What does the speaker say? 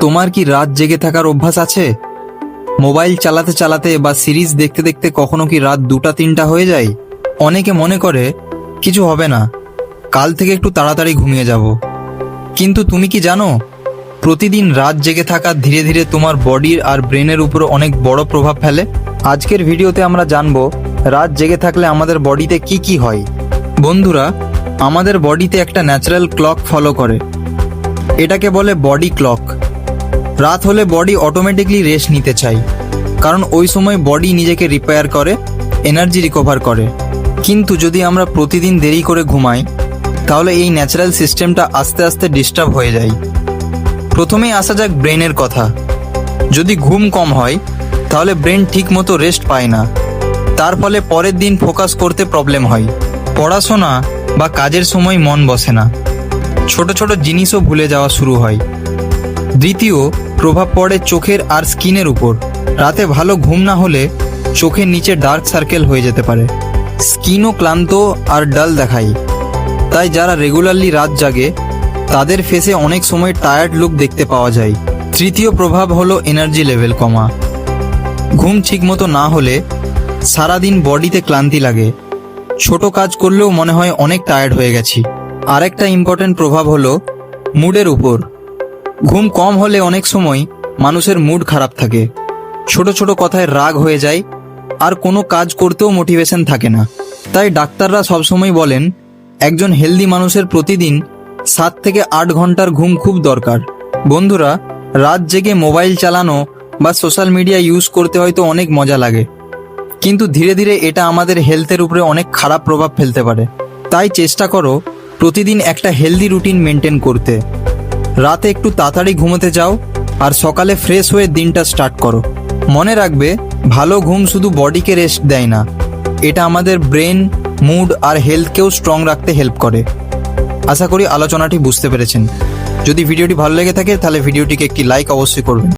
তোমার কি রাত জেগে থাকার অভ্যাস আছে? মোবাইল চালাতে চালাতে বা সিরিজ দেখতে দেখতে কখনো কি রাত 2টা-3টা হয়ে যায়? অনেকে মনে করে কিছু হবে না, কাল থেকে একটু তাড়াতাড়ি ঘুমিয়ে যাব। কিন্তু তুমি কি জানো, প্রতিদিন রাত জেগে থাকা ধীরে ধীরে তোমার বডির আর ব্রেনের উপর অনেক বড় প্রভাব ফেলে। আজকের ভিডিওতে আমরা জানবো রাত জেগে থাকলে আমাদের বডিতে কি কি হয়। বন্ধুরা, আমাদের বডিতে একটা ন্যাচারাল ক্লক ফলো করে, এটাকে বলে বডি ক্লক। রাত হলে বডি অটোমেটিকলি রেস্ট নিতে চায়, কারণ ওই সময় বডি নিজেকে রিপেয়ার করে, এনার্জি রিকভার করে। কিন্তু যদি আমরা প্রতিদিন দেরি করে ঘুমাই, তাহলে এই ন্যাচারাল সিস্টেমটা আস্তে আস্তে ডিস্টার্ব হয়ে যায়। প্রথমেই আসা যাক ব্রেনের কথা। যদি ঘুম কম হয়, তাহলে ব্রেন ঠিকমতো রেস্ট পায় না, তার ফলে পরের দিন ফোকাস করতে প্রবলেম হয়, পড়াশোনা বা কাজের সময় মন বসে না, ছোট ছোট জিনিসও ভুলে যাওয়া শুরু হয়। দ্বিতীয় প্রভাব পড়ে চোখের আর স্কিনের উপর। রাতে ভালো ঘুম না হলে চোখের নিচে ডার্ক সার্কেল হয়ে যেতে পারে, স্কিনও ক্লান্ত আর ডাল দেখায়। তাই যারা রেগুলারলি রাত জাগে, তাদের ফেসে অনেক সময় টায়ার্ড লুক দেখতে পাওয়া যায়। তৃতীয় প্রভাব হলো এনার্জি লেভেল কমা। ঘুম ঠিকমতো না হলে সারাদিন বডিতে ক্লান্তি লাগে, ছোট কাজ করলেও মনে হয় অনেক টায়ার্ড হয়ে গেছি। আরেকটা ইম্পর্টেন্ট প্রভাব হলো মুডের উপর। ঘুম কম হলে অনেক সময় মানুষের মুড খারাপ থাকে, ছোট ছোট কথায় রাগ হয়ে যায়, আর কোনো কাজ করতেও মোটিভেশন থাকে না। তাই ডাক্তাররা সবসময় বলেন, একজন হেলদি মানুষের প্রতিদিন 7 থেকে 8 ঘন্টার ঘুম খুব দরকার। বন্ধুরা, রাত জেগে মোবাইল চালানো বা সোশ্যাল মিডিয়া ইউজ করতে হয়তো অনেক মজা লাগে, কিন্তু ধীরে ধীরে এটা আমাদের হেলথের উপরে অনেক খারাপ প্রভাব ফেলতে পারে। তাই চেষ্টা করো প্রতিদিন একটা হেলদি রুটিন মেনটেন করতে। রাতে একটু তাড়াতাড়ি ঘুমোতে যাও আর সকালে ফ্রেশ হয়ে দিনটা স্টার্ট করো। মনে রাখবে, ভালো ঘুম শুধু বডিকে রেস্ট দেয় না, এটা আমাদের ব্রেন, মুড আর হেলথকেও স্ট্রং রাখতে হেল্প করে। আশা করি আলোচনাটি বুঝতে পেরেছেন। যদি ভিডিওটি ভালো লেগে থাকে, তাহলে ভিডিওটিকে একটি লাইক অবশ্যই করবেন।